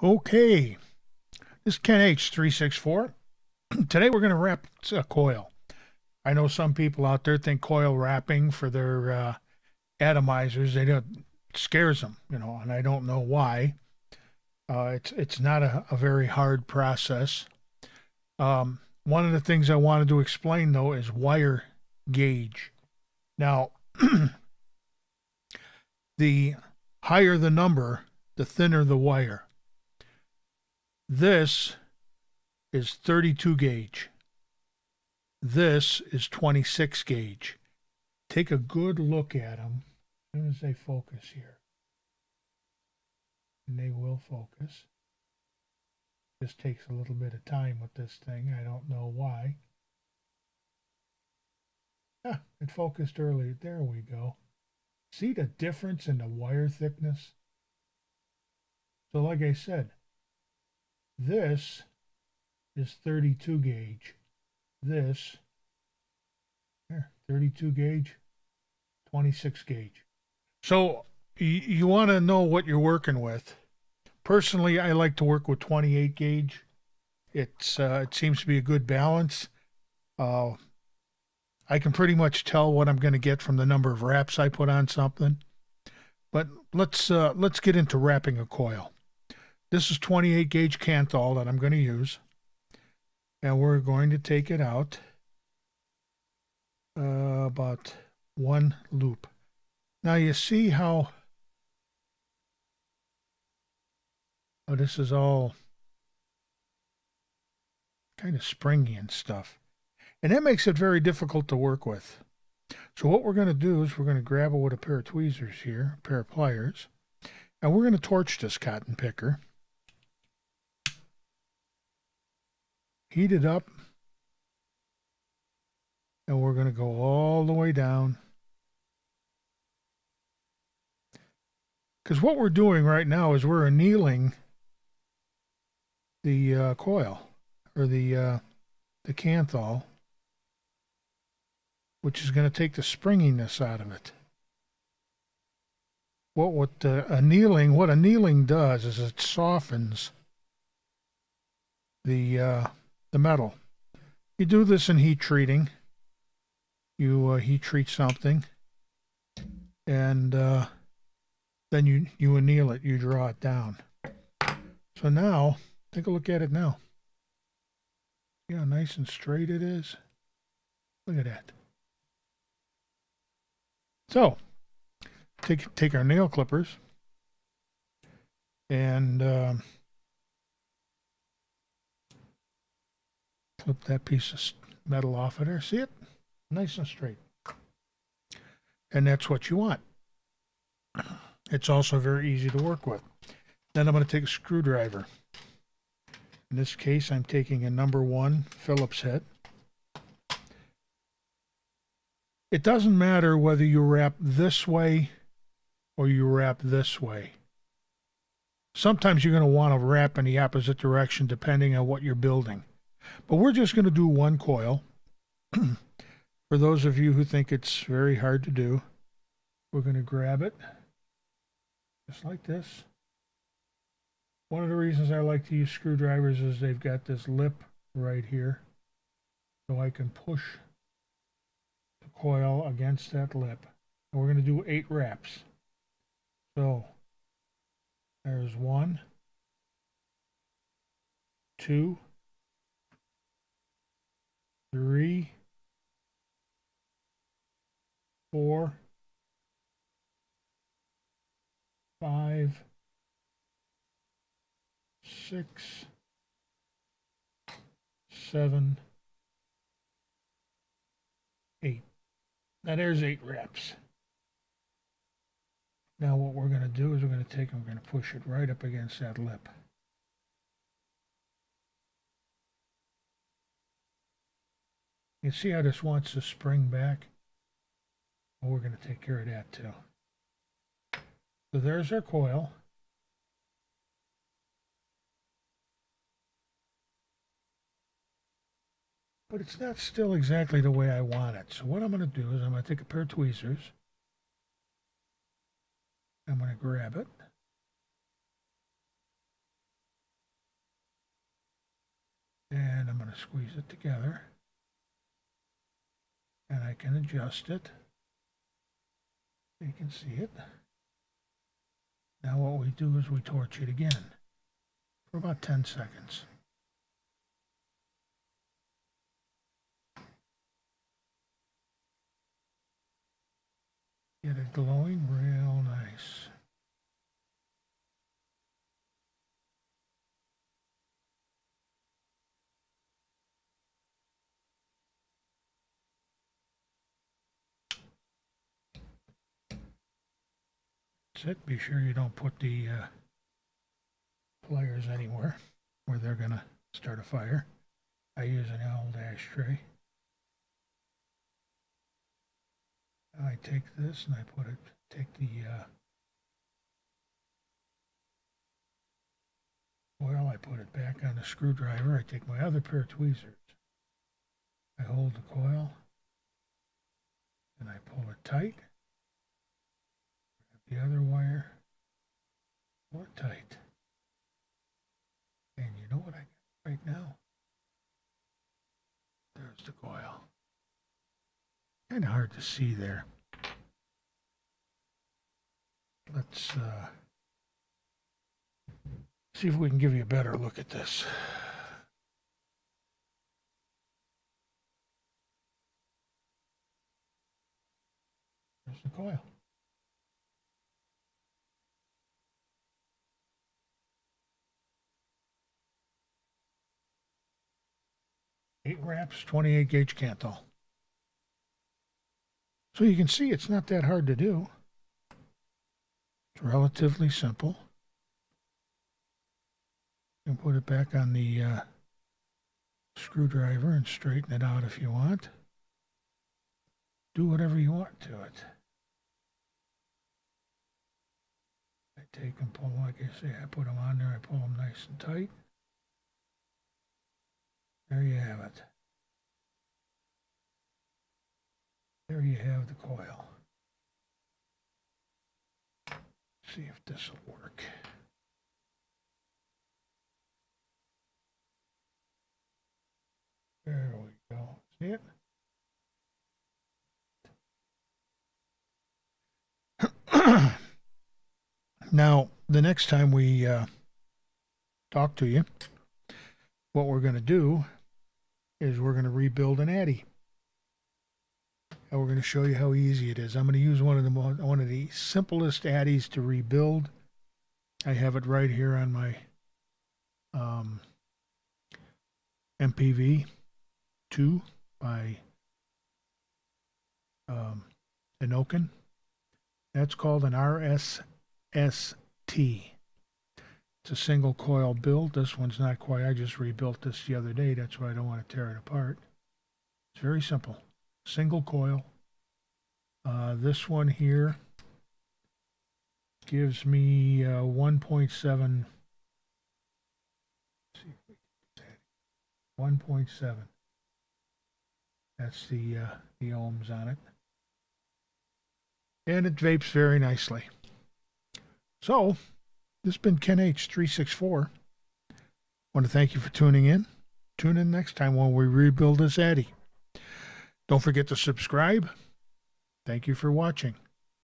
Okay, this is Ken H364. Today we're going to wrap a coil. I know some people out there think coil wrapping for their atomizers, they don't, it scares them, and I don't know why. It's not a very hard process. One of the things I wanted to explain though is wire gauge. Now, the higher the number, the thinner the wire. This is 32 gauge. This is 26 gauge. Take a good look at them as soon as they focus here. And they will focus. This takes a little bit of time with this thing. I don't know why. Ah, it focused early. There we go. See the difference in the wire thickness? So like I said, this is 32 gauge. This, here, 32 gauge, 26 gauge. So you want to know what you're working with. Personally, I like to work with 28 gauge. It seems to be a good balance. I can pretty much tell what I'm going to get from the number of wraps I put on something. But let's get into wrapping a coil. This is 28 gauge Kanthal that I'm going to use. And we're going to take it out about one loop. Now you see how this is all kind of springy and stuff. And that makes it very difficult to work with. So what we're going to do is we're going to grab it with a pair of tweezers here, a pair of pliers, and we're going to torch this cotton picker. Heat it up, and we're going to go all the way down. Because what we're doing right now is we're annealing the coil, or the Kanthal, which is going to take the springiness out of it. What annealing does is it softens the metal. You do this in heat treating. You heat treat something, and then you anneal it. You draw it down. So now, take a look at it now. See how nice and straight it is? Look at that. So, take our nail clippers and clip that piece of metal off of there. See it? Nice and straight. And that's what you want. It's also very easy to work with. Then I'm going to take a screwdriver. In this case, I'm taking a number 1 Phillips head. It doesn't matter whether you wrap this way or you wrap this way. Sometimes you're going to want to wrap in the opposite direction depending on what you're building. But we're just going to do one coil. For those of you who think it's very hard to do, we're going to grab it just like this. One of the reasons I like to use screwdrivers is they've got this lip right here, so I can push the coil against that lip. And we're going to do 8 wraps. So there's 1, 2, 3, 4, 5, 6, 7, 8. Now there's 8 wraps. Now what we're going to do is we're going to take and we're going to push it right up against that lip. You see how this wants to spring back? Well, we're going to take care of that too. So there's our coil. But it's not still exactly the way I want it. So what I'm going to do is I'm going to take a pair of tweezers. I'm going to grab it. And I'm going to squeeze it together. And I can adjust it. You can see it. Now what we do is we torch it again for about 10 seconds. Get it glowing real nice. That's it. Be sure you don't put the pliers anywhere where they're going to start a fire. I use an old ashtray. I take this and I take the coil, I put it back on the screwdriver. I take my other pair of tweezers. I hold the coil and I pull it tight. Grab the other wire, pull it tight. And you know what I got right now? There's the coil. Kind of hard to see there. Let's see if we can give you a better look at this. There's the coil. Eight wraps, 28 gauge Kanthal. So you can see it's not that hard to do. It's relatively simple. You can put it back on the screwdriver and straighten it out if you want. Do whatever you want to it. I take and pull, like I say, I put them on there, I pull them nice and tight. There you have it. There you have the coil. See if this will work. There we go. See it? Now, the next time we talk to you, what we're going to do is we're going to rebuild an Addy. And we're going to show you how easy it is. I'm going to use one of the simplest Addies to rebuild. I have it right here on my MPV 2 by Inokin. That's called an RSST. It's a single coil build. This one's not quite. I just rebuilt this the other day. That's why I don't want to tear it apart. It's very simple. Single coil. This one here gives me 1.7. 1.7. That's the ohms on it. And it vapes very nicely. So, this has been Ken H364. I want to thank you for tuning in. Tune in next time when we rebuild this Addy. Don't forget to subscribe. Thank you for watching.